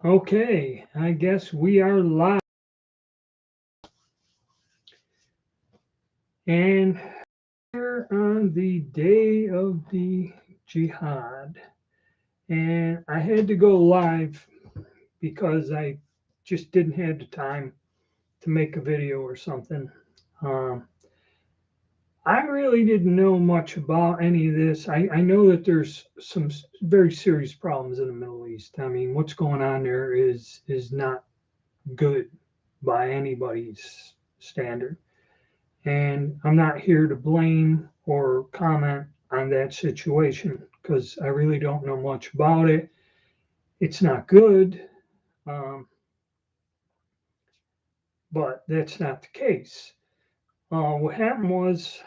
Okay, I guess we are live. And we're on the day of the Jihad. And I had to go live because I just didn't have the time to make a video or something. Um, I really didn't know much about any of this. I know that there's some very serious problems in the Middle East. I mean, what's going on there is not good by anybody's standard. And I'm not here to blame or comment on that situation because I really don't know much about it. It's not good, um, but that's not the case. What happened was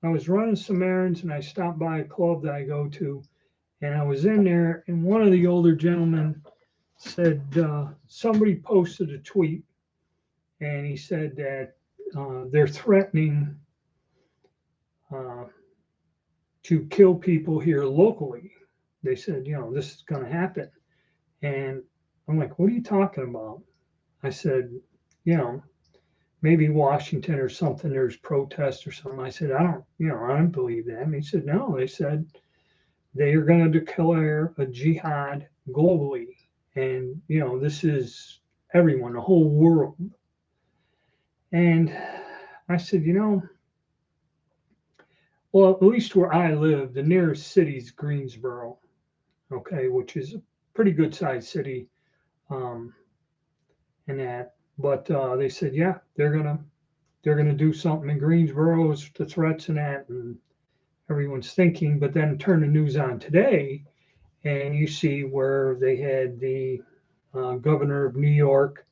I was running some errands and I stopped by a club that I go to, and I was in there, and one of the older gentlemen said somebody posted a tweet, and he said that they're threatening uh, to kill people here locally. They said, this is going to happen. And I'm like, what are you talking about? I said, you know, maybe Washington or something, there's protests or something. I said, I don't believe that. And he said, no, they said they are going to declare a jihad globally. And, this is everyone, the whole world. And I said, well, at least where I live, the nearest city is Greensboro, okay, which is a pretty good sized city. Um, and that. But they said, yeah, they're gonna do something in Greensboro, the threats and that, and everyone's thinking. But then turn the news on today, and you see where they had the governor of New York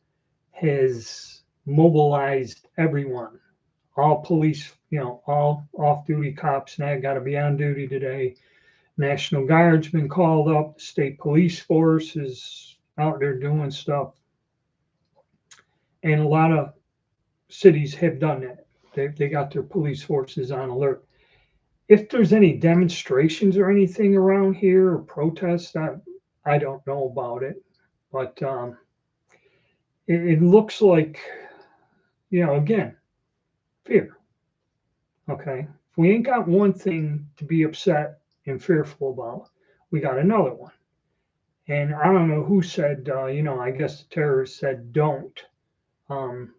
has mobilized everyone, all police, all off-duty cops now got to be on duty today. National Guard's been called up. The state police force is out there doing stuff, and a lot of cities have done that. They got their police forces on alert. If there's any demonstrations or anything around here or protests, I don't know about it, but it looks like, again, fear. Okay. If we ain't got one thing to be upset and fearful about, we got another one. And I don't know who said, I guess the terrorists said, don't um,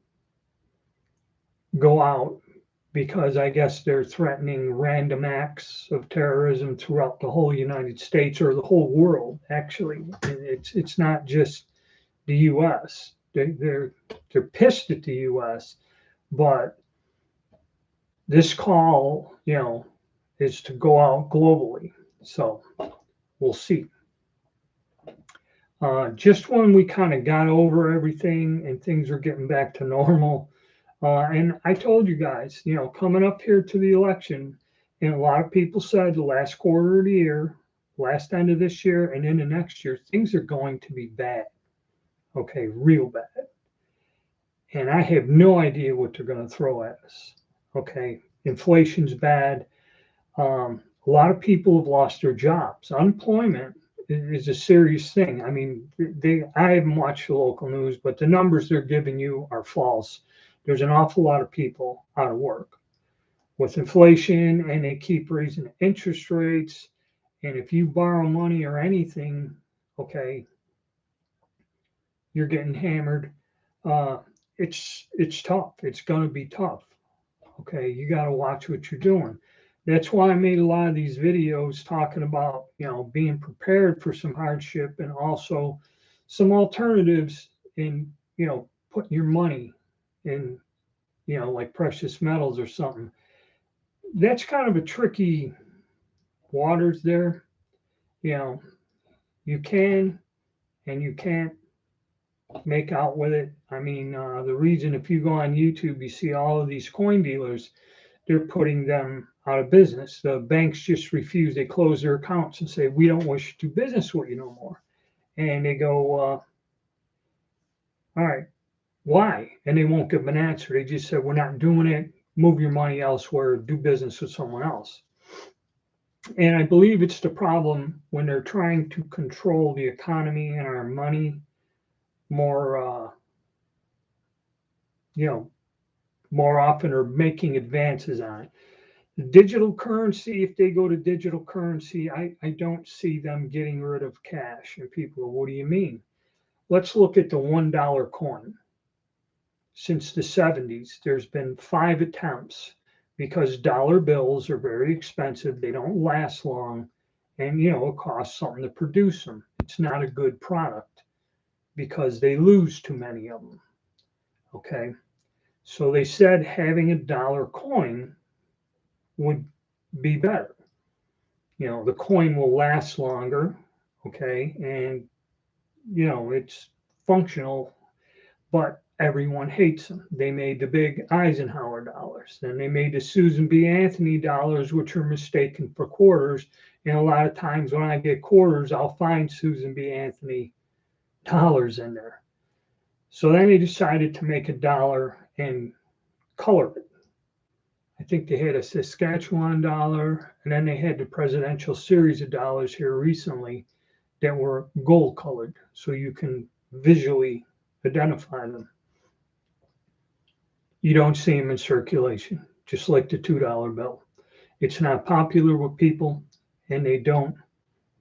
go out because I guess they're threatening random acts of terrorism throughout the whole United States or the whole world. Actually, it's not just the U.S. They're pissed at the U.S., but this call, is to go out globally. So we'll see. Just when we kind of got over everything and things are getting back to normal, and I told you guys, coming up here to the election, and a lot of people said the last quarter of the year, last end of this year, and into next year, things are going to be bad. Okay, real bad. And I have no idea what they're going to throw at us. Okay, inflation's bad. A lot of people have lost their jobs. Unemployment is a serious thing. I mean, I haven't watched the local news, but the numbers they're giving you are false. There's an awful lot of people out of work with inflation, and they keep raising interest rates. And if you borrow money or anything, okay, you're getting hammered. Uh, it's tough. It's going to be tough. Okay, you got to watch what you're doing. That's why I made a lot of these videos talking about, being prepared for some hardship and also some alternatives in, putting your money in, like precious metals or something. That's kind of a tricky waters there. You know, you can and you can't make out with it. I mean, the reason if you go on YouTube, you see all of these coin dealers, they're putting them out of business. The banks just refuse. They close their accounts and say, we don't wish to do business with you no more. And they go, all right, why? And they won't give an answer. They just said, we're not doing it. Move your money elsewhere. Do business with someone else. And I believe it's the problem when they're trying to control the economy and our money. more you know, more often are making advances on it. Digital currency, if they go to digital currency, I don't see them getting rid of cash. And people go, what do you mean? Let's look at the $1 coin. Since the 70s, there's been 5 attempts because dollar bills are very expensive. They don't last long. And, it costs something to produce them. It's not a good product because they lose too many of them. Okay. So they said having a dollar coin would be better. The coin will last longer, okay, and it's functional, but everyone hates them. They made the big Eisenhower dollars, then they made the Susan B. Anthony dollars, which are mistaken for quarters. And a lot of times when I get quarters, I'll find Susan B. Anthony dollars in there. So then they decided to make a dollar and color it. I think they had a Saskatchewan dollar, and then they had the presidential series of dollars here recently that were gold colored, so you can visually identify them. You don't see them in circulation, just like the $2 bill. It's not popular with people, and they don't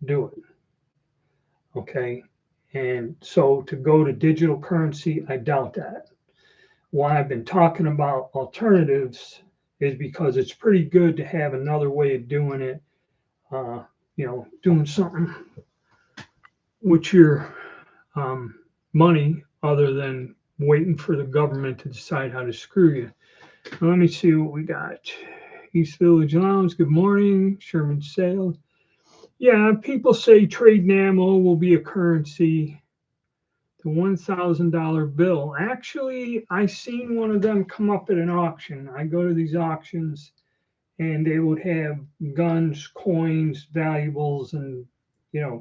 do it. Okay, and so to go to digital currency, I doubt that. Why I've been talking about alternatives is because it's pretty good to have another way of doing it. Doing something with your money other than waiting for the government to decide how to screw you. Now, let me see what we got. East Village Lounge, good morning. Sherman Sales. Yeah, people say trade and ammo will be a currency. The $1,000 bill. Actually, I seen one of them come up at an auction. I go to these auctions and they would have guns, coins, valuables, and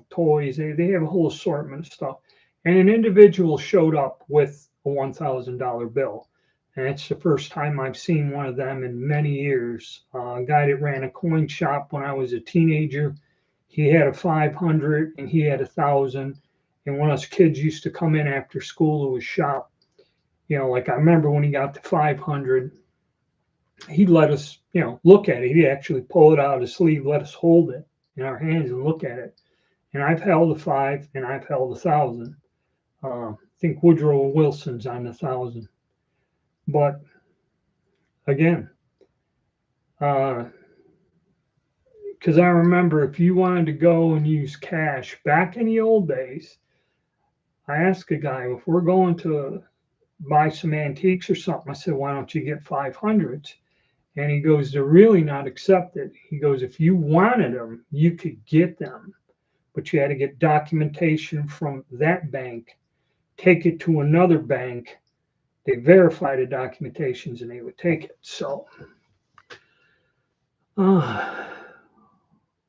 toys. They have a whole assortment of stuff. And an individual showed up with a $1,000 bill. And it's the first time I've seen one of them in many years. A guy that ran a coin shop when I was a teenager, he had a 500 and he had 1,000. And when us kids used to come in after school to his shop, like I remember when he got to 500, he'd let us, look at it. He'd actually pull it out of his sleeve, let us hold it in our hands and look at it. And I've held a 5 and I've held 1,000. I think Woodrow Wilson's on 1,000. But again, because I remember if you wanted to go and use cash back in the old days, I asked a guy, if we're going to buy some antiques or something, I said, why don't you get 500s? And he goes, they're really not accepted. He goes, if you wanted them, you could get them, but you had to get documentation from that bank, take it to another bank. They verify the documentations and they would take it. So,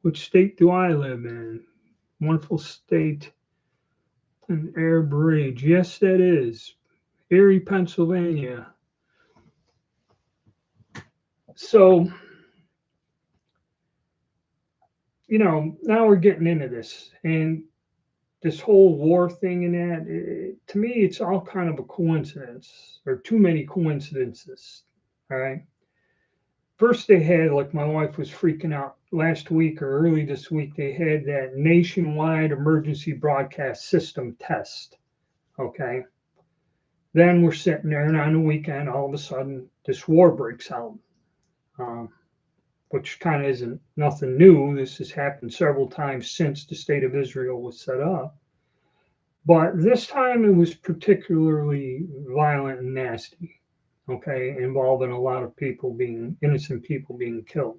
which state do I live in? Wonderful state. An air bridge. Yes, that is. Erie, Pennsylvania. So, now we're getting into this. And this whole war thing and that, to me, it's all kind of a coincidence, or too many coincidences. All right. First, they had, like my wife was freaking out last week or early this week, they had that nationwide emergency broadcast system test. Okay. Then we're sitting there, and on the weekend, all of a sudden, this war breaks out, which kind of isn't nothing new. This has happened several times since the State of Israel was set up. But this time it was particularly violent and nasty, okay, involving a lot of innocent people being killed.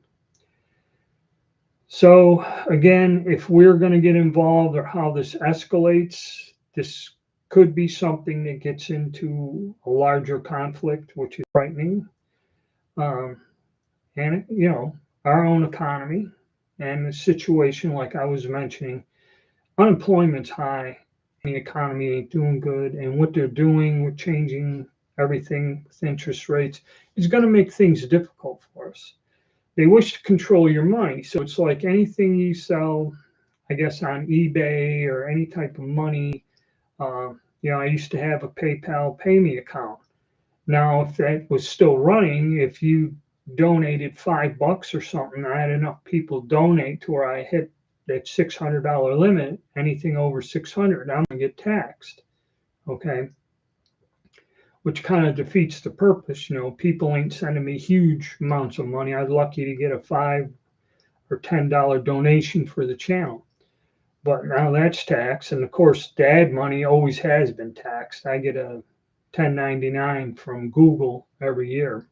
So again, if we're going to get involved or how this escalates, this could be something that gets into a larger conflict, which is frightening. And, our own economy and the situation, like I was mentioning, unemployment's high. The economy ain't doing good, and what they're doing with changing everything with interest rates is going to make things difficult for us. They wish to control your money, so it's like anything you sell, I guess, on eBay or any type of money, I used to have a PayPal Pay Me account. Now, if that was still running, if you donated $5 or something, I had enough people donate to where I hit that $600 limit. Anything over 600, I'm gonna get taxed. Okay, which kind of defeats the purpose. People ain't sending me huge amounts of money. I'm lucky to get a $5 or $10 donation for the channel. But now that's taxed, and of course, the ad money always has been taxed. I get a 1099 from Google every year.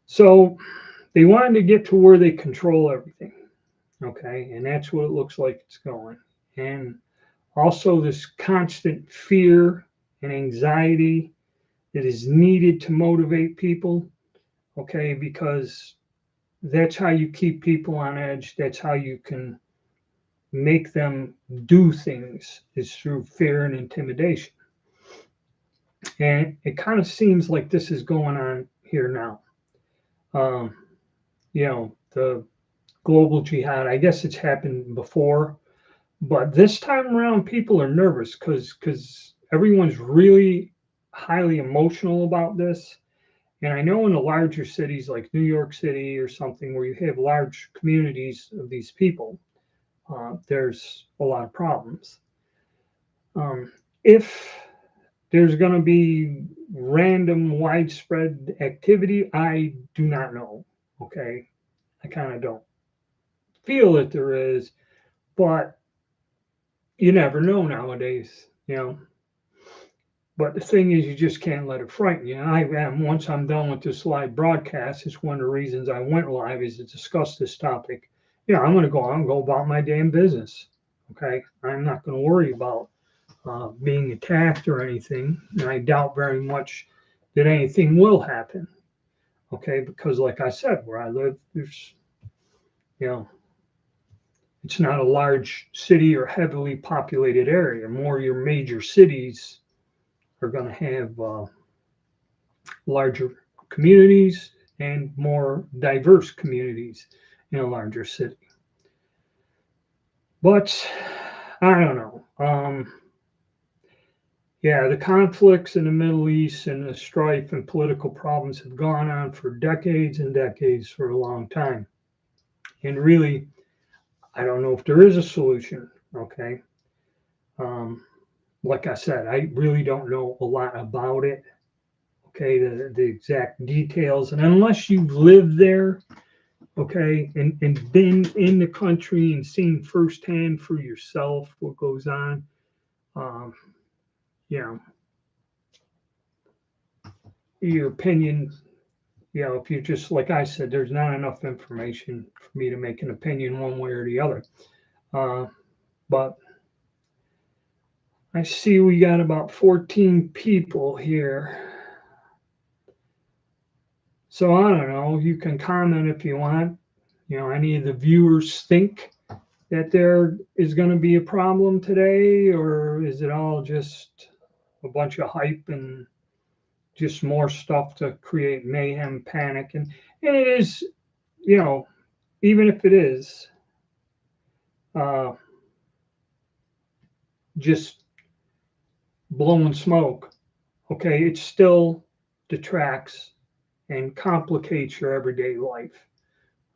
So they wanted to get to where they control everything. Okay, and that's what it looks like it's going. And also this constant fear and anxiety that is needed to motivate people. Okay, because that's how you keep people on edge. That's how you can make them do things, is through fear and intimidation. And it kind of seems like this is going on here now. The global jihad, I guess it's happened before, but this time around, people are nervous because everyone's really highly emotional about this. And I know in the larger cities like New York City or something, where you have large communities of these people, there's a lot of problems. If there's going to be random widespread activity, I do not know. Okay, I kind of don't feel that there is, but you never know nowadays. But the thing is, you just can't let it frighten you. And once I'm done with this live broadcast, it's one of the reasons I went live, is to discuss this topic. I'm going to go about my damn business. Okay, I'm not going to worry about being attacked or anything. And I doubt very much that anything will happen. Okay, because like I said, where I live, there's, it's not a large city or heavily populated area. More your major cities are going to have larger communities and more diverse communities in a larger city. But I don't know. The conflicts in the Middle East and the strife and political problems have gone on for decades and decades, for a long time. And really, I don't know if there is a solution. Okay. Like I said, I really don't know a lot about it. Okay, the exact details. And unless you've lived there, okay, and been in the country and seen firsthand for yourself what goes on, your opinion, if you're just, like I said, there's not enough information for me to make an opinion one way or the other. But I see we got about 14 people here. So I don't know, you can comment if you want. Any of the viewers think that there is going to be a problem today, or is it all just a bunch of hype and just more stuff to create mayhem, panic? And it is, even if it is just blowing smoke, okay, it still detracts and complicates your everyday life.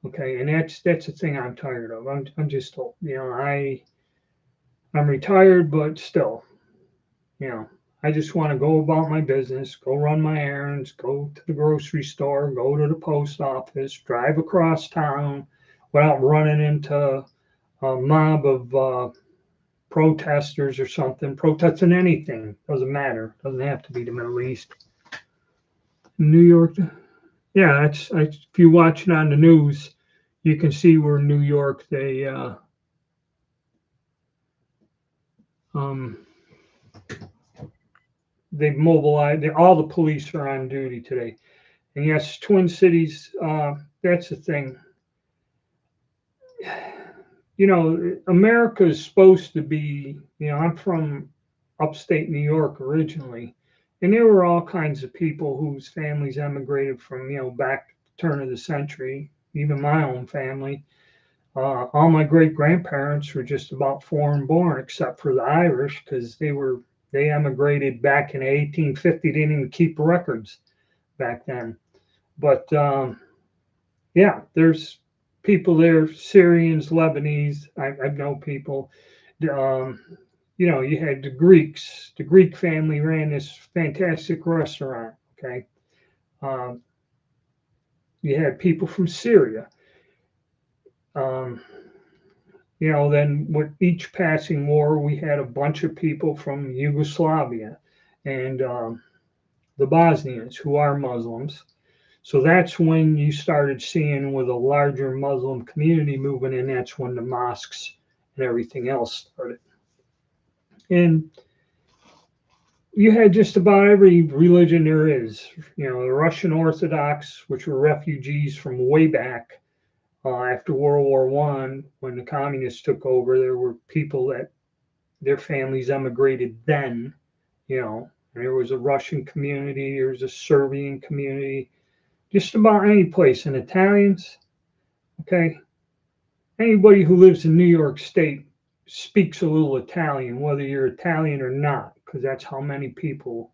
Okay, and that's the thing I'm tired of. I'm just told, I'm retired, but still, I just want to go about my business, go run my errands, go to the grocery store, go to the post office, drive across town without running into a mob of protesters or something, protesting anything. Doesn't matter. Doesn't have to be the Middle East. New York. Yeah, if you watch it on the news, you can see where in New York they've mobilized. All the police are on duty today. And yes, Twin Cities, that's the thing. America is supposed to be, I'm from upstate New York originally, and there were all kinds of people whose families emigrated from, back turn of the century, even my own family. All my great grandparents were just about foreign born, except for the Irish, because they were, They emigrated back in 1850. They didn't even keep records back then. But yeah, there's people there, Syrians, Lebanese. I know people. Um, you know, you had the Greeks. The Greek family ran this fantastic restaurant. Okay. Um, you had people from Syria. Um, you know, then with each passing war, we had a bunch of people from Yugoslavia and the Bosnians who are Muslims. So that's when you started seeing with a larger Muslim community moving in. That's when the mosques and everything else started. And you had just about every religion there is. You know, the Russian Orthodox, which were refugees from way back after World War One, when the communists took over. There were people that their families emigrated then. You know, there was a Russian community, there was a Serbian community, just about any place. And Italians, okay, anybody who lives in New York State speaks a little Italian, whether you're Italian or not, because that's how many people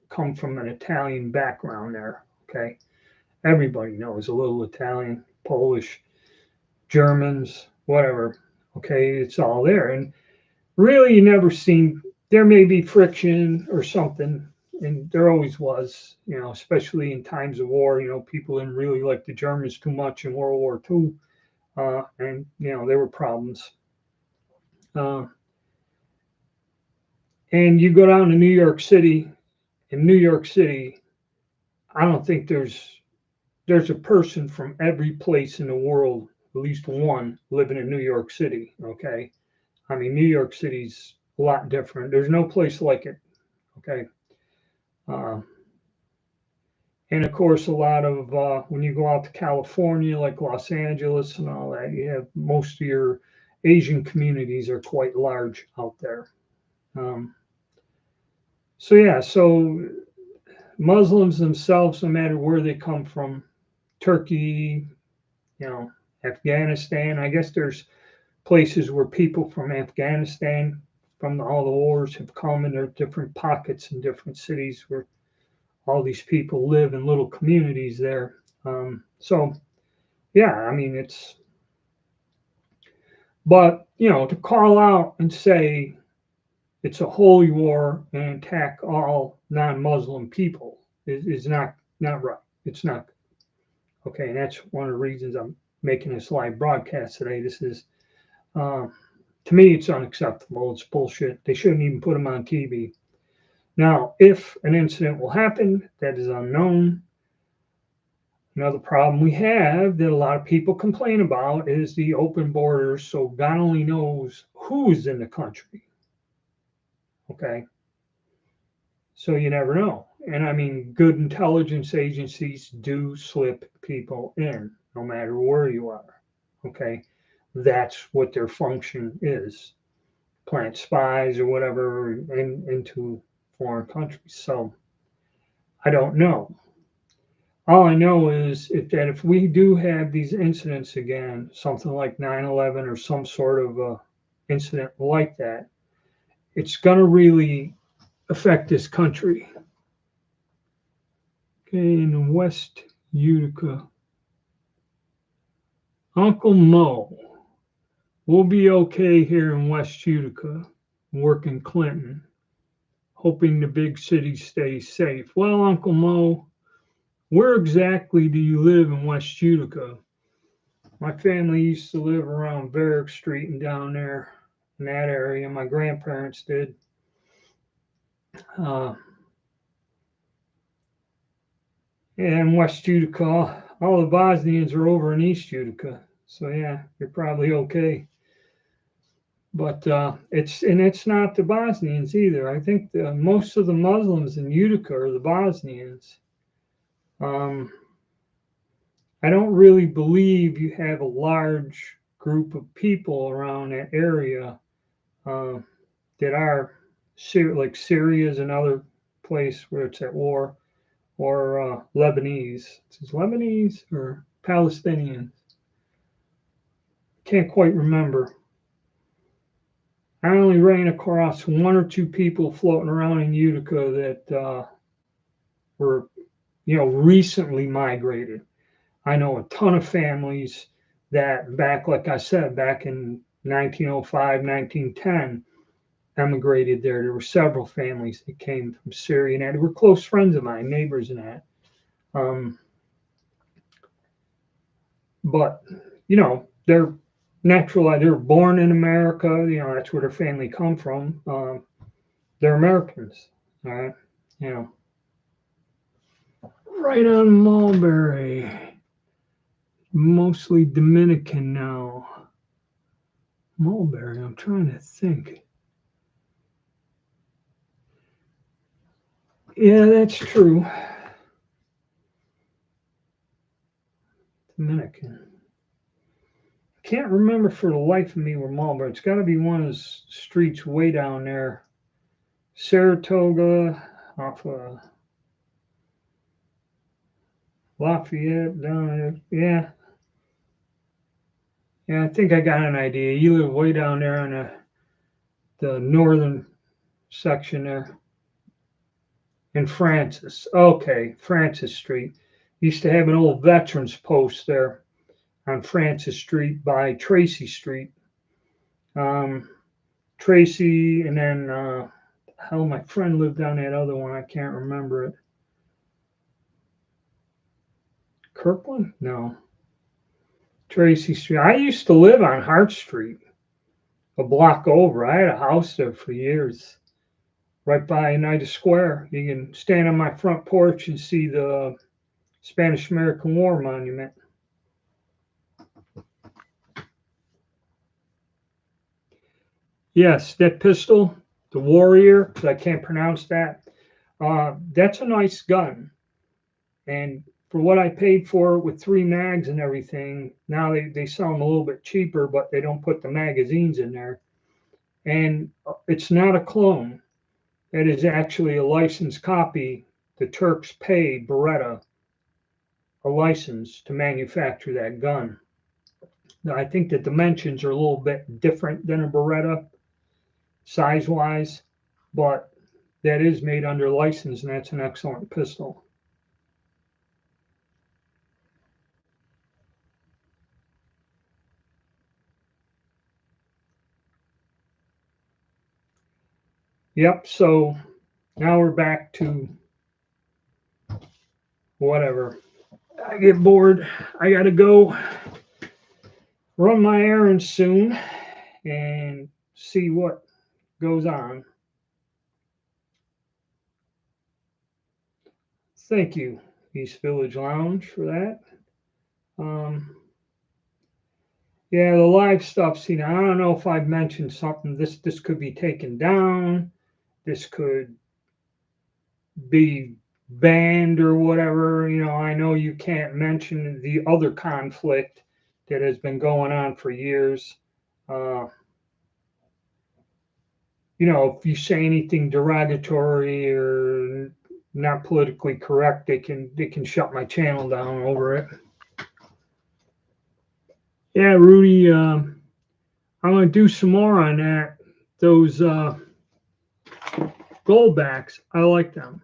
come from an Italian background there. Okay, everybody knows a little Italian, Polish, Germans, whatever. Okay, it's all there, and really, you never seen. There may be friction or something, and there always was. You know, especially in times of war. You know, people didn't really like the Germans too much in World War II, and you know there were problems. Uh, and you go down to New York City. In New York City, I don't think there's a person from every place in the world, at least one, living in New York City. Okay, I mean New York City's a lot different. There's no place like it. Okay, uh, and of course a lot of when you go out to California, like Los Angeles and all that, you have most of your Asian communities are quite large out there. Um, so yeah, so Muslims themselves, no matter where they come from, Turkey, you know, Afghanistan. I guess there's places where people from Afghanistan, from all the wars, have come, and there are different pockets in different cities where all these people live in little communities there. So, yeah, I mean, but, you know, to call out and say it's a holy war and attack all non Muslim people is not right. It's not. Okay, and that's one of the reasons I'm making this live broadcast today. This is uh, to me, it's unacceptable. It's bullshit. They shouldn't even put them on TV. Now, if an incident will happen, that is unknown. Another problem we have that a lot of people complain about is the open borders. So God only knows who's in the country. Okay. So you never know. And I mean, good intelligence agencies do slip people in, no matter where you are. Okay. That's what their function is, plant spies or whatever into foreign countries. So I don't know. All I know is that if we do have these incidents again, something like 9/11 or some sort of incident like that, it's going to really affect this country. Okay, in West Utica, Uncle Mo will be okay here in West Utica, working Clinton, hoping the big city stays safe. Well, Uncle Mo, where exactly do you live in West Utica? My family used to live around Varick Street and down there in that area. My grandparents did. Uh, and West Utica, all the Bosnians are over in East Utica. So yeah, you're probably okay. But it's not the Bosnians either. I think most of the Muslims in Utica are the Bosnians. Um, I don't really believe you have a large group of people around that area uh, that are like Syria is another place where it's at war, or Lebanese. Is Lebanese or Palestinian? Can't quite remember. I only ran across one or two people floating around in Utica that were, recently migrated. I know a ton of families that back, like I said, back in 1905, 1910, emigrated there. There were several families that came from Syria, and they were close friends of mine, neighbors and that. But they're natural. They were born in America. That's where their family come from. They're Americans, all right. You know, right on Mulberry, mostly Dominican now. Mulberry. I'm trying to think. Yeah, that's true. Dominican. Can't remember for the life of me where Mulberry. It's got to be one of those streets way down there. Saratoga, off of Lafayette, down there. Yeah. Yeah, I think I got an idea. You live way down there on the northern section there. In Francis. Okay, Francis Street. Used to have an old veterans post there on Francis Street by Tracy Street. Tracy, and then hell, my friend lived on that other one. I can't remember it. Kirkland? No. Tracy Street. I used to live on Hart Street, a block over. I had a house there for years, right by Oneida Square. You can stand on my front porch and see the Spanish American War monument. Yes, that pistol, the Warrior, because I can't pronounce that. That's a nice gun. And for what I paid for it with 3 mags and everything, now they sell them a little bit cheaper, but they don't put the magazines in there. And it's not a clone. It is actually a licensed copy. The Turks paid Beretta a license to manufacture that gun. Now, I think the dimensions are a little bit different than a Beretta size wise, but that is made under license, and that's an excellent pistol. Yep. So now we're back to whatever. I get bored. I got to go run my errands soon and see what goes on. Thank you, East Village Lounge, for that. Um, yeah, the live stuff. See, now I don't know if I've mentioned something. This could be taken down. This could be banned or whatever. I know you can't mention the other conflict that has been going on for years. Uh, if you say anything derogatory or not politically correct, they can shut my channel down over it. Yeah, Rudy, I'm gonna do some more on that. Those gold backs, I like them.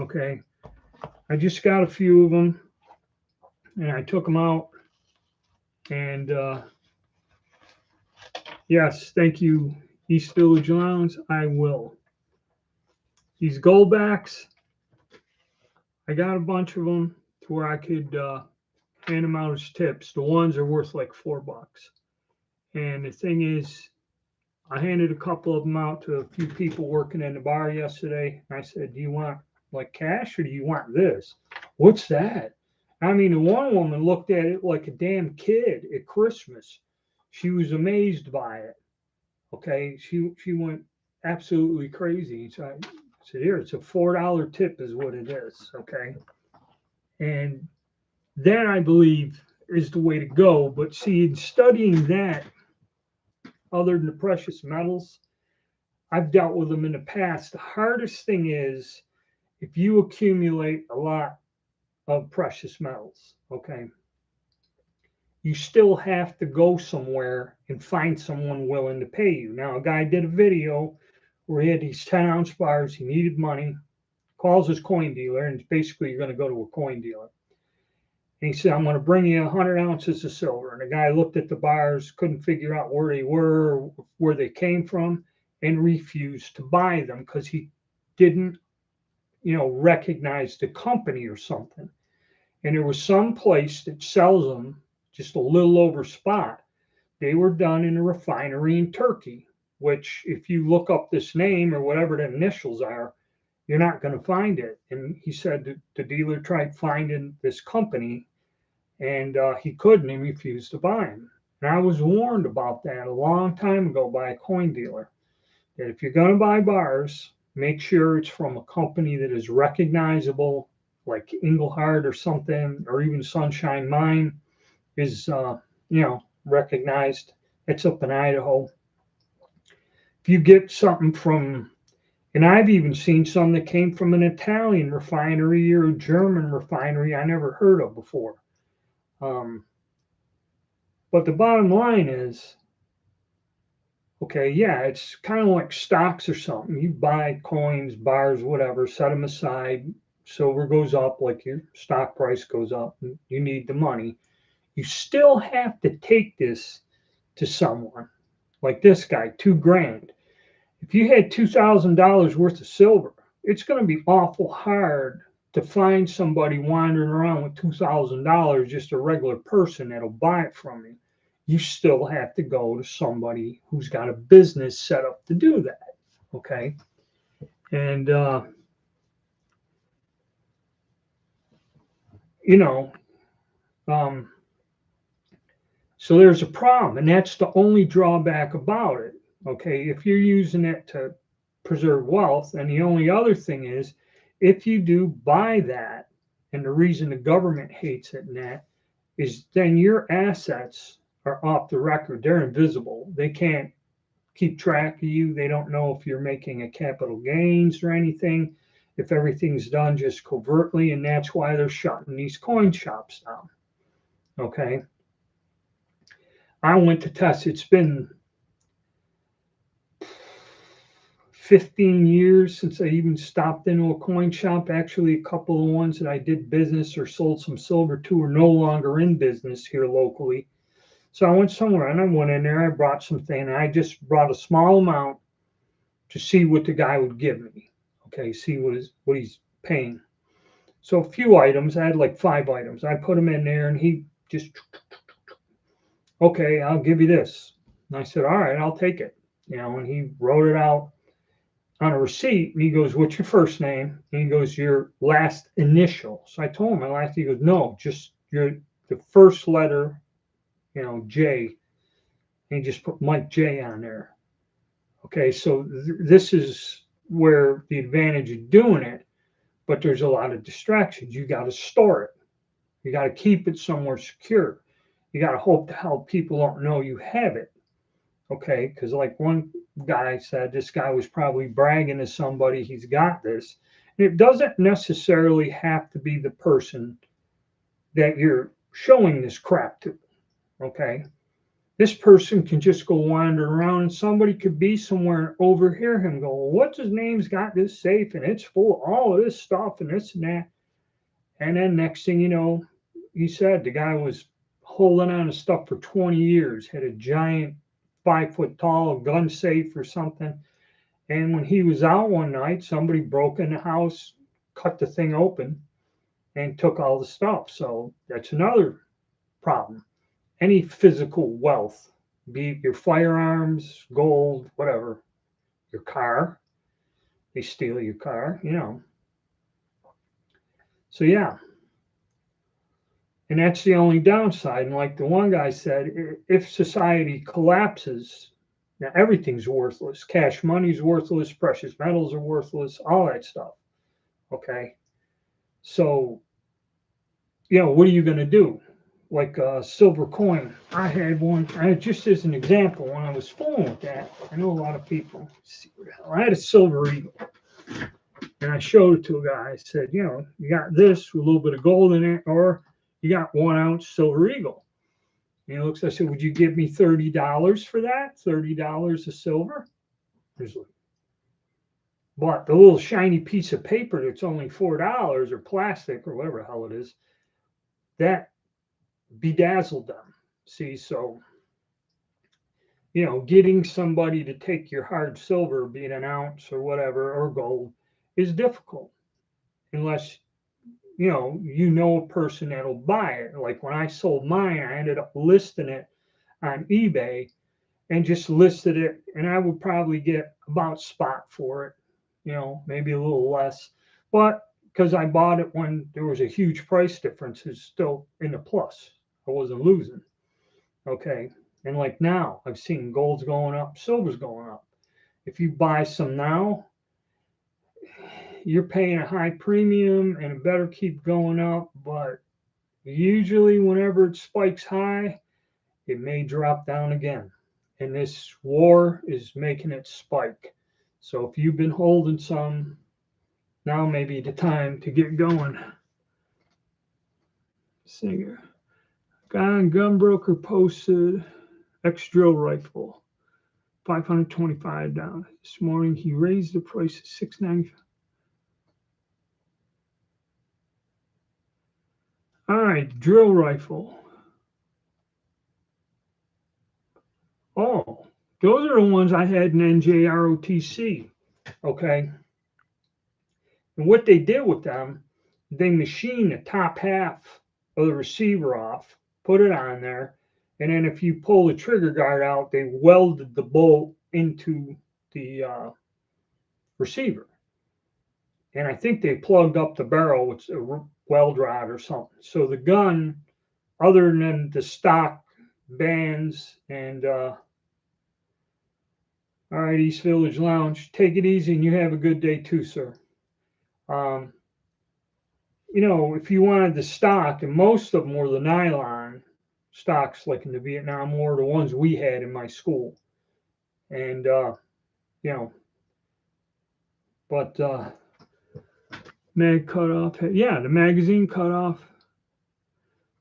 Okay, I just got a few of them, and I took them out. And yes, thank you, East Village Lounge. I will. These gold backs, I got a bunch of them to where I could hand them out as tips. The ones are worth like $4. And the thing is, I handed a couple of them out to a few people working in the bar yesterday. I said, "Do you want like cash or do you want this?" "What's that?" I mean, the one woman looked at it like a damn kid at Christmas. She was amazed by it. Okay, she went absolutely crazy. So I said, "Here, it's a $4 tip, is what it is." Okay, and that I believe is the way to go. But see, in studying that, other than the precious metals, I've dealt with them in the past. The hardest thing is if you accumulate a lot of precious metals, okay, you still have to go somewhere and find someone willing to pay you. Now, a guy did a video where he had these 10-ounce bars. He needed money, calls his coin dealer, and basically you're going to go to a coin dealer. And he said, I'm going to bring you 100 ounces of silver. And the guy looked at the bars, couldn't figure out where they were, where they came from, and refused to buy them because he didn't, recognize the company or something. And there was some place that sells them just a little over spot. They were done in a refinery in Turkey, which if you look up this name or whatever the initials are, you're not going to find it. And he said the dealer tried finding this company and he couldn't. He refused to buy them. And I was warned about that a long time ago by a coin dealer that if you're going to buy bars, make sure it's from a company that is recognizable, like Engelhard or something, or even Sunshine Mine is, recognized. It's up in Idaho. If you get something from, and I've even seen some that came from an Italian refinery or a German refinery I never heard of before. But the bottom line is, okay, yeah, it's kind of like stocks or something. You buy coins, bars, whatever, set them aside. Silver goes up, like your stock price goes up. And you need the money. You still have to take this to someone like this guy, $2,000. If you had $2,000 worth of silver, it's going to be awful hard to find somebody wandering around with $2,000, just a regular person that'll buy it from you. You still have to go to somebody who's got a business set up to do that. Okay. And, so there's a problem, and that's the only drawback about it. Okay. If you're using it to preserve wealth, and the only other thing is, if you do buy that, and the reason the government hates it and that is then your assets are off the record. They're invisible. They can't keep track of you. They don't know if you're making a capital gains or anything, if everything's done just covertly, and that's why they're shutting these coin shops down. Okay. I went to test. It's been 15 years since I even stopped into a coin shop. Actually, a couple of ones that I did business or sold some silver to are no longer in business here locally. So I went somewhere and I went in there, I brought something, and I just brought a small amount to see what the guy would give me. Okay, see what he's paying. So a few items, I had like 5 items. I put them in there and he just, okay, I'll give you this. And I said, all right, I'll take it. And he wrote it out on a receipt and he goes, what's your first name? And he goes, your last initial. So I told him my last, he goes, no, just the first letter, J, and he just put Mike J on there. Okay, so this is where the advantage of doing it, but there's a lot of distractions. You got to store it. You got to keep it somewhere secure. You got to hope to hell people don't know you have it. Okay, because like one guy said, this guy was probably bragging to somebody he's got this. And it doesn't necessarily have to be the person that you're showing this crap to. Okay, this person can just go wander around and somebody could be somewhere and overhear him go, well, what's his name's got this safe and it's full of all of this stuff and this and that. And then next thing you know, he said the guy was holding on to stuff for 20 years, had a giant 5-foot tall gun safe or something. And when he was out one night, somebody broke in the house, cut the thing open and took all the stuff. So that's another problem. Any physical wealth, be it your firearms, gold, whatever, your car, they steal your car, So, yeah. And that's the only downside. And like the one guy said, if society collapses, now everything's worthless. Cash money's worthless, precious metals are worthless, all that stuff. Okay. So, what are you going to do? Like a silver coin. I had one, just as an example, when I was fooling with that, I know a lot of people, I had a silver eagle. And I showed it to a guy. I said, you got this with a little bit of gold in it, or you got 1 ounce silver eagle. And he looks, I said, would you give me $30 for that? $30 of silver? He's like, but the little shiny piece of paper that's only $4 or plastic or whatever the hell it is, that bedazzled them. See, so, getting somebody to take your hard silver, be it an ounce or whatever, or gold, is difficult unless, a person that'll buy it. Like when I sold mine, I ended up listing it on eBay and just listed it, and I would probably get about spot for it, maybe a little less. But because I bought it when there was a huge price difference, it's still in the plus. I wasn't losing. Okay. And like now, I've seen gold's going up, silver's going up. If you buy some now, you're paying a high premium and it better keep going up. But usually, whenever it spikes high, it may drop down again. And this war is making it spike. So if you've been holding some, now may be the time to get going. Singer. Guy on Gunbroker posted X drill rifle, $525 down. This morning he raised the price to $695. All right, drill rifle. Oh, those are the ones I had in NJROTC. Okay. And what they did with them, they machined the top half of the receiver off, put it on there, and then if you pull the trigger guard out, they welded the bolt into the receiver. And I think they plugged up the barrel with a weld rod or something. So the gun, other than the stock bands and all right, East Village Lounge, take it easy and you have a good day too, sir. If you wanted the stock, and most of them were the nylon stocks, like in the Vietnam War, the ones we had in my school. And, but mag cut off, yeah, the magazine cut off,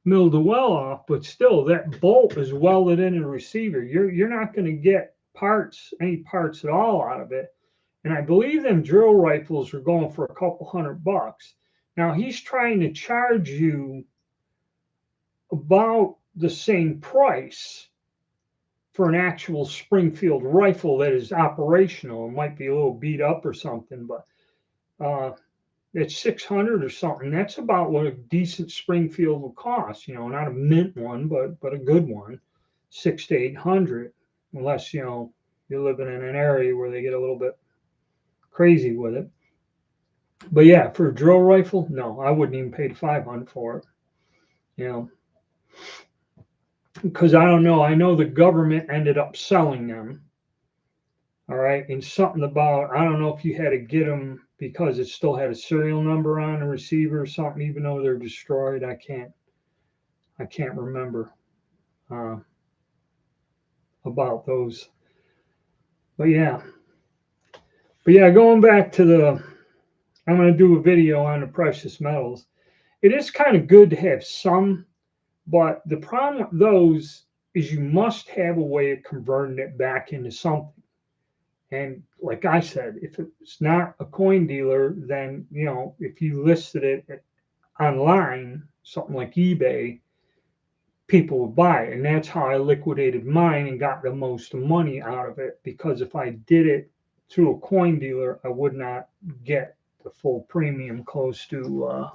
milled the well off, but still that bolt is welded in the receiver. You're not going to get any parts at all out of it. And I believe them drill rifles are going for a couple $100. Now he's trying to charge you about the same price for an actual Springfield rifle that is operational. It might be a little beat up or something, but it's $600 or something. That's about what a decent Springfield will cost. Not a mint one, but a good one, $600 to $800, unless you're living in an area where they get a little bit crazy with it. But yeah, for a drill rifle, no, I wouldn't even pay the $500 for it. Because I don't know. I know the government ended up selling them. All right, and something about, I don't know if you had to get them because it still had a serial number on the receiver or something, even though they're destroyed. I can't remember about those. But yeah, going back to I'm going to do a video on the precious metals. It is kind of good to have some, but the problem with those is you must have a way of converting it back into something. And like I said, if it's not a coin dealer, then, if you listed it online, something like eBay, people would buy it. And that's how I liquidated mine and got the most money out of it. Because if I did it through a coin dealer, I would not get the full premium close to.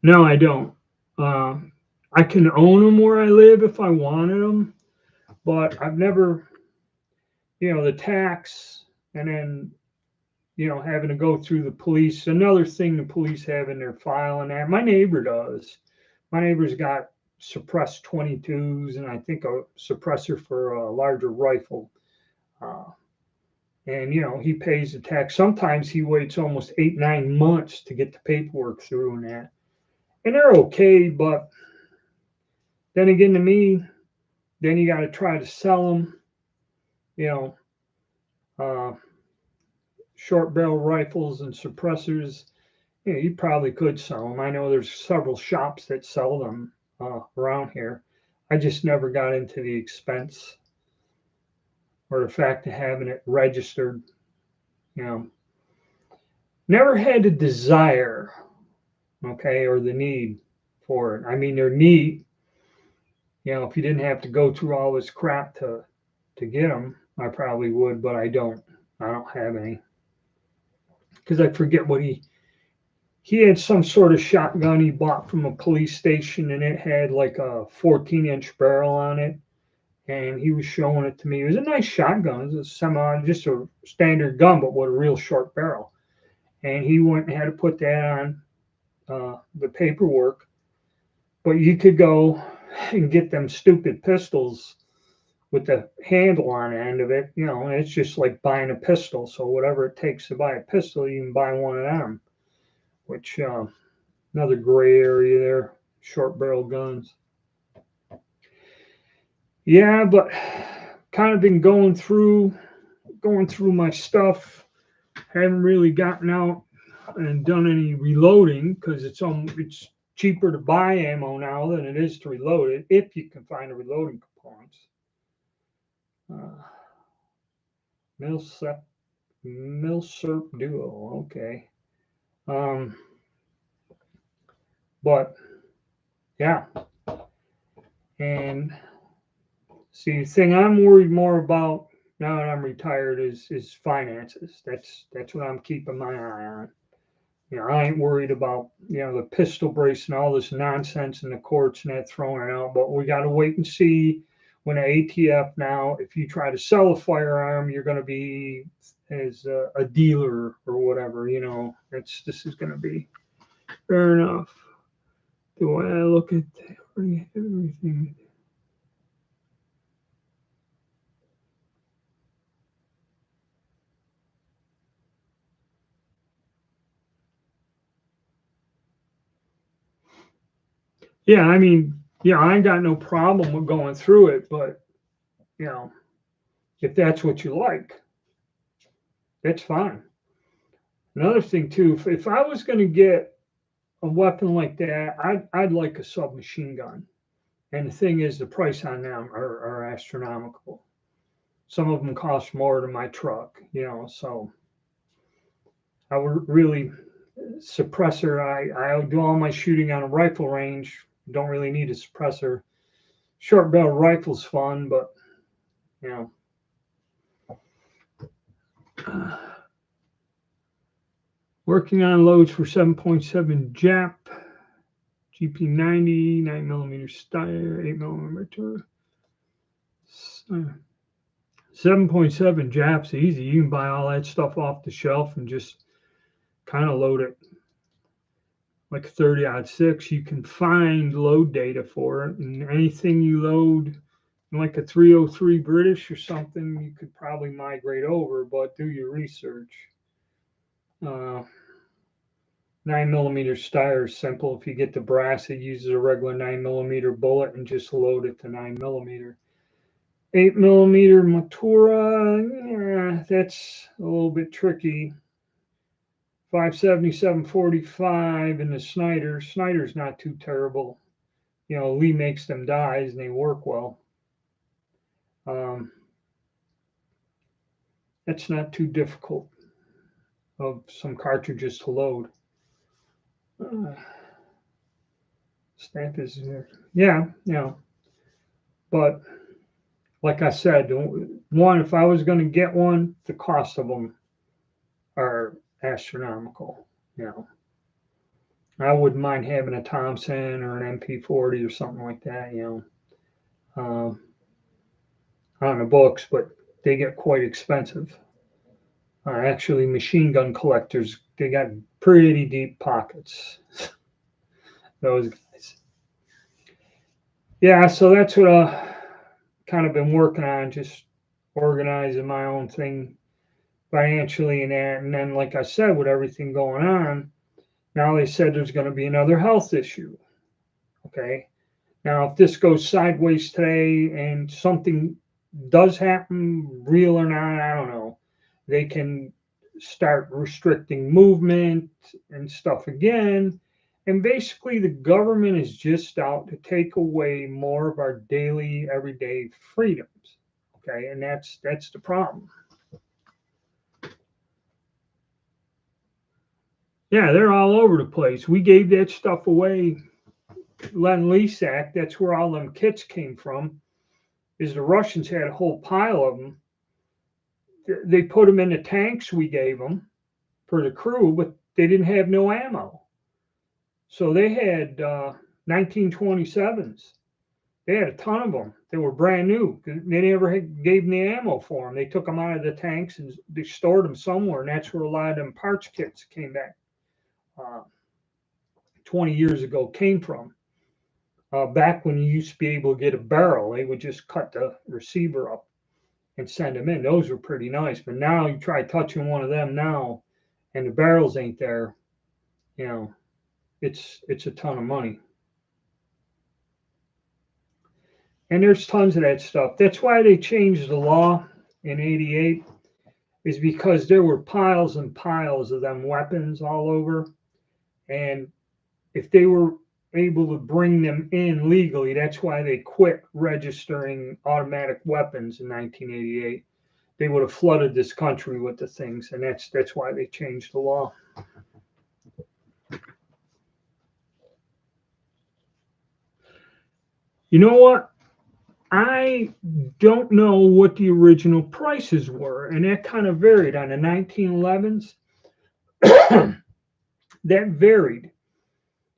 No, I don't. I can own them where I live if I wanted them, but I've never, the tax and then, having to go through the police. Another thing the police have in their file and that. My neighbor does. My neighbor's got suppressed 22s and I think a suppressor for a larger rifle. And, he pays the tax. Sometimes he waits almost 8-9 months to get the paperwork through and that. And they're okay, but then again, to me, then you got to try to sell them, short barrel rifles and suppressors. You probably could sell them. I know there's several shops that sell them around here. I just never got into the expense or the fact of having it registered. You know, never had a desire, okay, or the need for it. I mean, they're neat. You know, if you didn't have to go through all this crap to get them, I probably would, but I don't. I don't have any because I forget what he had some sort of shotgun he bought from a police station, and it had like a 14-inch barrel on it. And he was showing it to me. It was a nice shotgun. It was a semi, just a standard gun, but with a real short barrel. And he went and had to put that on the paperwork. But you could go and get them stupid pistols with the handle on the end of it, you know, and it's just like buying a pistol. So whatever it takes to buy a pistol, you can buy one of them, which another gray area there, short barrel guns. Yeah, but kind of been going through my stuff. Haven't really gotten out and done any reloading because it's cheaper to buy ammo now than it is to reload it if you can find the reloading components. Milsurp Duo, okay. But yeah, and see, the thing I'm worried more about now that I'm retired is finances. That's what I'm keeping my eye on. You know, I ain't worried about, you know, the pistol brace and all this nonsense in the courts and that throwing it out, but we got to wait and see when the ATF now, if you try to sell a firearm, you're going to be as a dealer or whatever, you know, this is going to be fair enough. Do I look at everything? Yeah, I mean, yeah, I ain't got no problem with going through it, but you know, if that's what you like, that's fine. Another thing too, if I was going to get a weapon like that, I'd like a submachine gun. And the thing is, the price on them are astronomical. Some of them cost more than my truck, you know. So I would really suppressor. I do all my shooting on a rifle range. Don't really need a suppressor. Short barrel rifle's fun, but you know. Working on loads for 7.7 Jap, GP90, 9mm Steyr, 8mm. 7.7 Jap's easy. You can buy all that stuff off the shelf and just kind of load it like a 30-06. You can find load data for it, and anything you load like a 303 British or something, you could probably migrate over, but do your research. 9mm Steyr is simple. If you get the brass, it uses a regular 9mm bullet and just load it to 9mm. 8mm Matura, yeah, that's a little bit tricky. 577-45 in the Snyder. Snyder's not too terrible. You know, Lee makes them dies and they work well. That's not too difficult of some cartridges to load. Stamp is here. Yeah, you know, but like I said, one, if I was going to get one, the cost of them are astronomical. You know, I wouldn't mind having a Thompson or an MP40 or something like that. You know, on the books, but they get quite expensive. Actually, machine gun collectors, they got pretty deep pockets. Those guys. Yeah, so that's what I've kind of been working on, just organizing my own thing financially and that. And then, like I said, with everything going on, now they said there's going to be another health issue. Okay. Now, if this goes sideways today and something does happen, real or not, I don't know, they can start restricting movement and stuff again. And basically, the government is just out to take away more of our daily, everyday freedoms. Okay, and that's the problem. Yeah, they're all over the place. We gave that stuff away. Lend-Lease Act. That's where all them kits came from. Is the Russians had a whole pile of them. They put them in the tanks we gave them for the crew, but they didn't have no ammo. So they had 1927s. They had a ton of them. They were brand new. They never gave them the ammo for them. They took them out of the tanks and they stored them somewhere, and that's where a lot of them parts kits came back 20 years ago came from. Back when you used to be able to get a barrel, they would just cut the receiver up and send them in. Those were pretty nice. But now you try touching one of them now, and the barrels ain't there. You know, it's a ton of money. And there's tons of that stuff. That's why they changed the law in '88, is because there were piles and piles of them weapons all over. And if they were able to bring them in legally, that's why they quit registering automatic weapons in 1988. They would have flooded this country with the things, and that's why they changed the law. You know what? I don't know what the original prices were, and that kind of varied on the 1911s. That varied.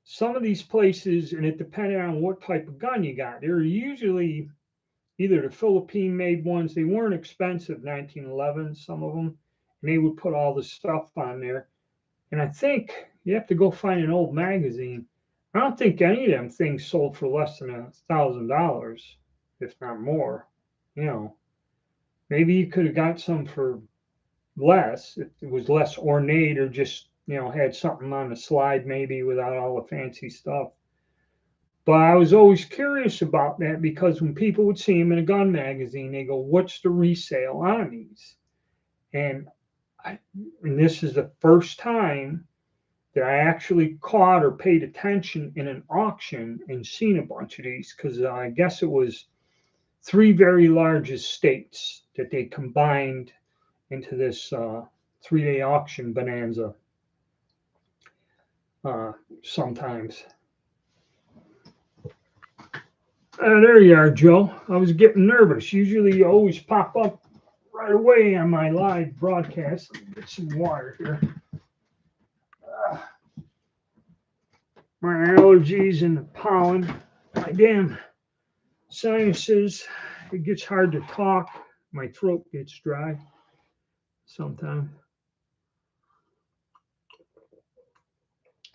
Some of these places, and it depended on what type of gun you got. They were usually either the Philippine made ones, they weren't expensive, 1911s, some of them, and they would put all the stuff on there. And I think you have to go find an old magazine. I don't think any of them things sold for less than $1,000, if not more. You know, maybe you could have got some for less if it was less ornate, or just, had something on the slide maybe without all the fancy stuff. But I was always curious about that, because when people would see them in a gun magazine, they go, "What's the resale on these?" And and this is the first time that I actually caught or paid attention in an auction and seen a bunch of these, because I guess it was 3 very large estates that they combined into this 3-day auction bonanza sometimes. There you are, Joe. I was getting nervous. Usually you always pop up right away on my live broadcast. Let me get some water here. My allergies and the pollen, my damn sinuses. It gets hard to talk. My throat gets dry sometimes.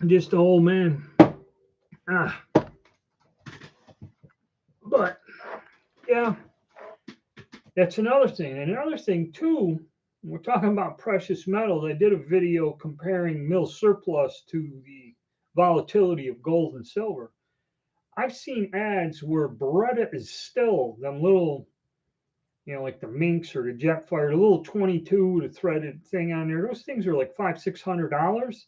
I'm just an old man. But yeah, that's another thing. And another thing too, we're talking about precious metals. I did a video comparing mill surplus to the volatility of gold and silver. I've seen ads where Beretta is still them little, like the Minx or the Jetfire, the little 22 with a threaded thing on there. Those things are like $500-600.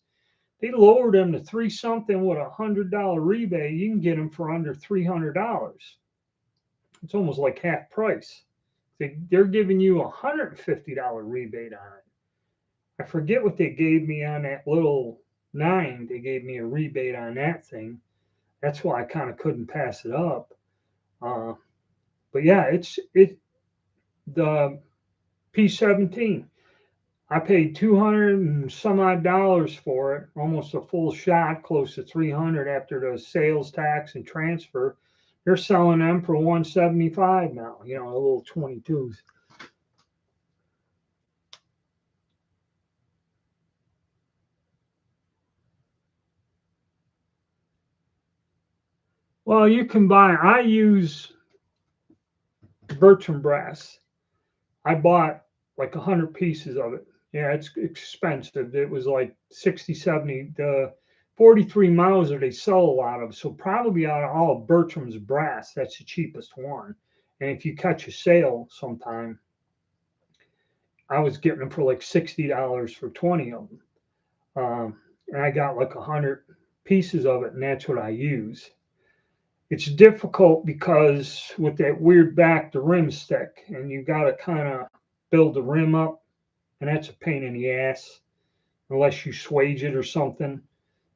They lowered them to $3 something with $100 rebate. You can get them for under $300. It's almost like half price. They're giving you a $150 rebate on it. I forget what they gave me on that little 9. They gave me a rebate on that thing. That's why I kind of couldn't pass it up. But yeah, the P17. I paid $200 and some odd dollars for it, almost a full shot, close to $300 after the sales tax and transfer. They're selling them for $175 now, a little 22s. Well, you can buy, I use Bertram brass. I bought like 100 pieces of it. Yeah, it's expensive. It was like 60, 70. The 43 Mauser they sell a lot of. So probably out of all of Bertram's brass, that's the cheapest one. And if you catch a sale sometime, I was getting them for like $60 for 20 of them. And I got like 100 pieces of it, and that's what I use. It's difficult because with that weird back, the rim stick, and you got to kind of build the rim up, and that's a pain in the ass unless you swage it or something.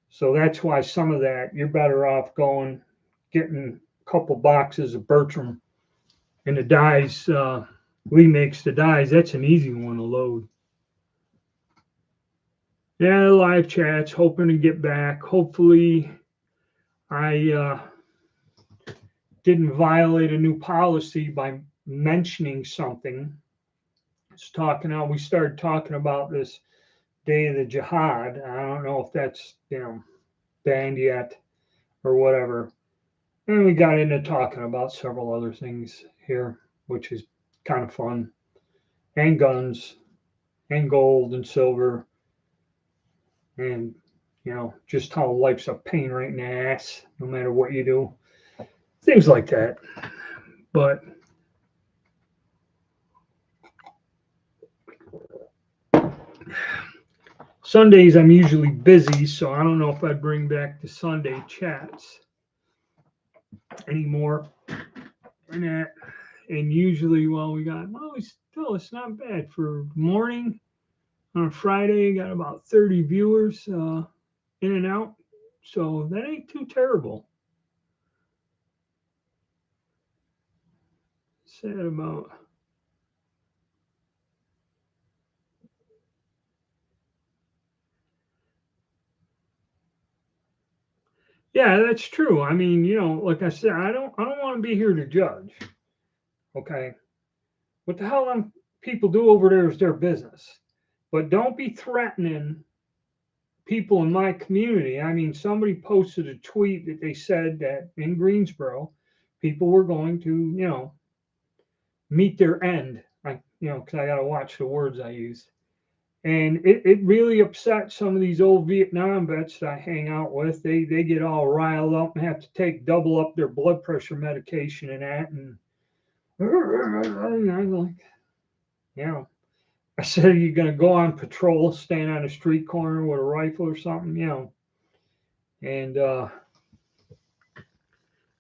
So that's why some of that you're better off getting a couple boxes of Bertram and the dies. Lee makes the dies. That's an easy one to load. Yeah, live chats. Hoping to get back. Hopefully, I didn't violate a new policy by mentioning something. We started talking about this day of the Jihad. I don't know if that's banned yet or whatever. And we got into talking about several other things here, which is kind of fun. And guns, and gold and silver, and just how life's a pain right in the ass, no matter what you do. Things like that. But Sundays I'm usually busy, so I don't know if I'd bring back the Sunday chats anymore. And usually, it's not bad for morning on a Friday. Got about 30 viewers in and out, so that ain't too terrible. Sad about. Yeah, that's true. I mean, like I said, I don't want to be here to judge. Okay, what the hell them people do over there is their business, but don't be threatening people in my community. I mean, somebody posted a tweet that they said that in Greensboro, people were going to, meet their end. Because I got to watch the words I use. And it really upset some of these old Vietnam vets that I hang out with. They get all riled up and have to take double up their blood pressure medication and that. And I'm like, I said, are you going to go on patrol, stand on a street corner with a rifle or something? And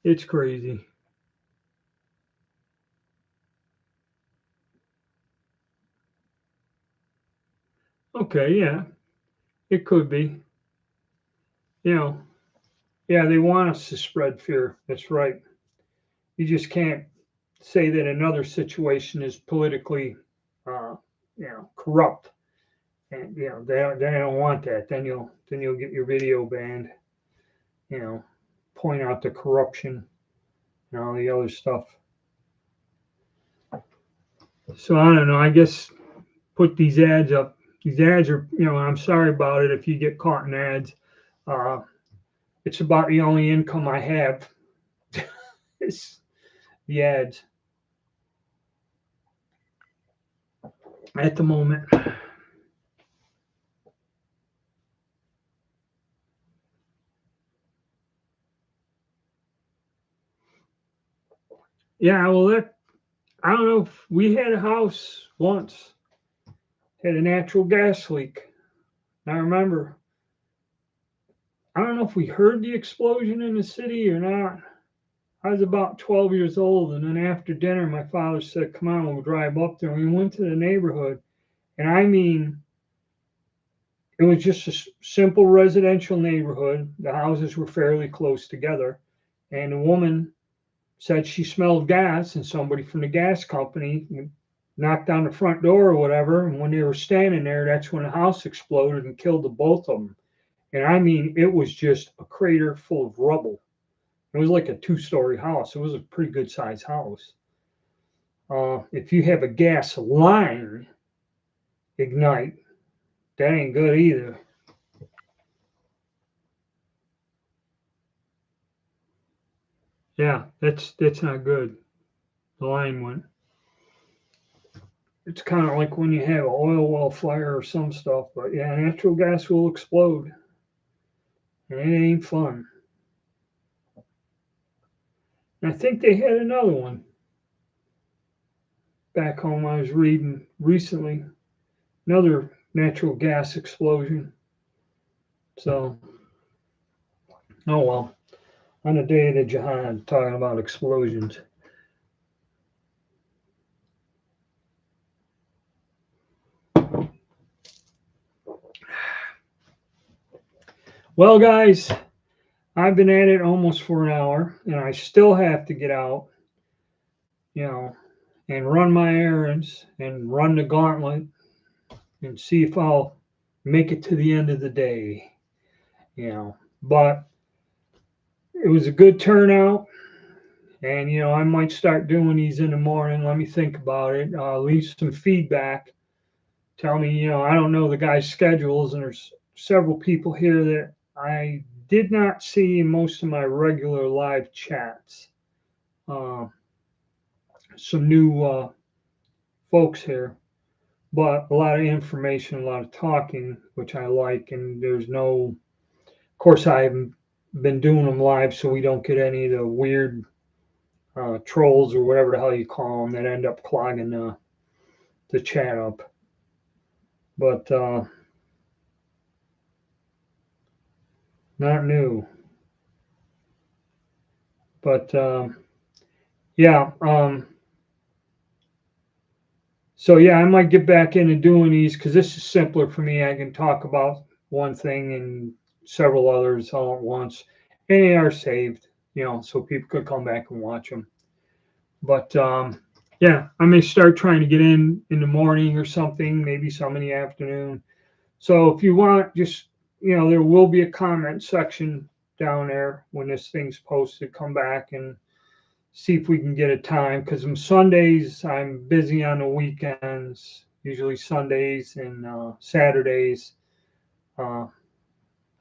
it's crazy. Okay, yeah, it could be. Yeah, they want us to spread fear. That's right. You just can't say that another situation is politically, uh, corrupt, and they don't want that. Then you'll get your video banned. Point out the corruption and all the other stuff. So I don't know. I guess put these ads up. These ads are, I'm sorry about it if you get caught in ads. It's about the only income I have. It's the ads at the moment. Yeah, well, I don't know if we had a house once, had a natural gas leak. I remember, I don't know if we heard the explosion in the city or not. I was about 12 years old, and then after dinner, my father said, "Come on, we'll drive up there." And we went to the neighborhood, and I mean, it was just a simple residential neighborhood. The houses were fairly close together, and the woman said she smelled gas, and somebody from the gas company knocked on the front door or whatever. And when they were standing there, that's when the house exploded and killed the both of them. And I mean, it was just a crater full of rubble. It was like a 2-story house. It was a pretty good sized house. If you have a gas line ignite, that ain't good either. Yeah, that's not good. The line went. It's kind of like when you have an oil well fire or some stuff, but yeah, natural gas will explode. And it ain't fun. And I think they had another one back home I was reading recently. Another natural gas explosion. So Oh well, on the day of the Jihad, talking about explosions. Well, guys, I've been at it almost for an hour, and I still have to get out, you know, and run my errands and run the gauntlet and see if I'll make it to the end of the day, you know. But it was a good turnout, and I might start doing these in the morning. Let me think about it. Leave some feedback. Tell me, I don't know the guys' schedules, and there's several people here that I did not see in most of my regular live chats. Uh, some new folks here, but a lot of information, a lot of talking, which I like. And there's no, of course, I haven't been doing them live, so we don't get any of the weird trolls or whatever the hell you call them that end up clogging the chat up. But not new. But yeah. So yeah, I might get back into doing these because this is simpler for me. I can talk about one thing and several others all at once, and they are saved, so people could come back and watch them. But yeah, I may start trying to get in the morning or something, maybe some in the afternoon. So if you want, just there will be a comment section down there when this thing's posted. Come back and see if we can get a time, because on Sundays I'm busy on the weekends, usually Sundays and Saturdays. Uh,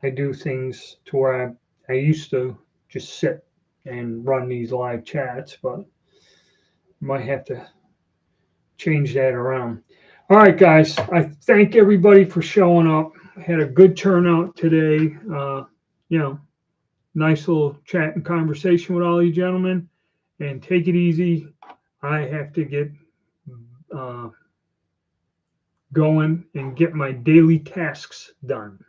I do things to where I used to just sit and run these live chats, but might have to change that around. All right, guys, I thank everybody for showing up. Had a good turnout today. Nice little chat and conversation with all you gentlemen, and take it easy. I have to get uh, going and get my daily tasks done.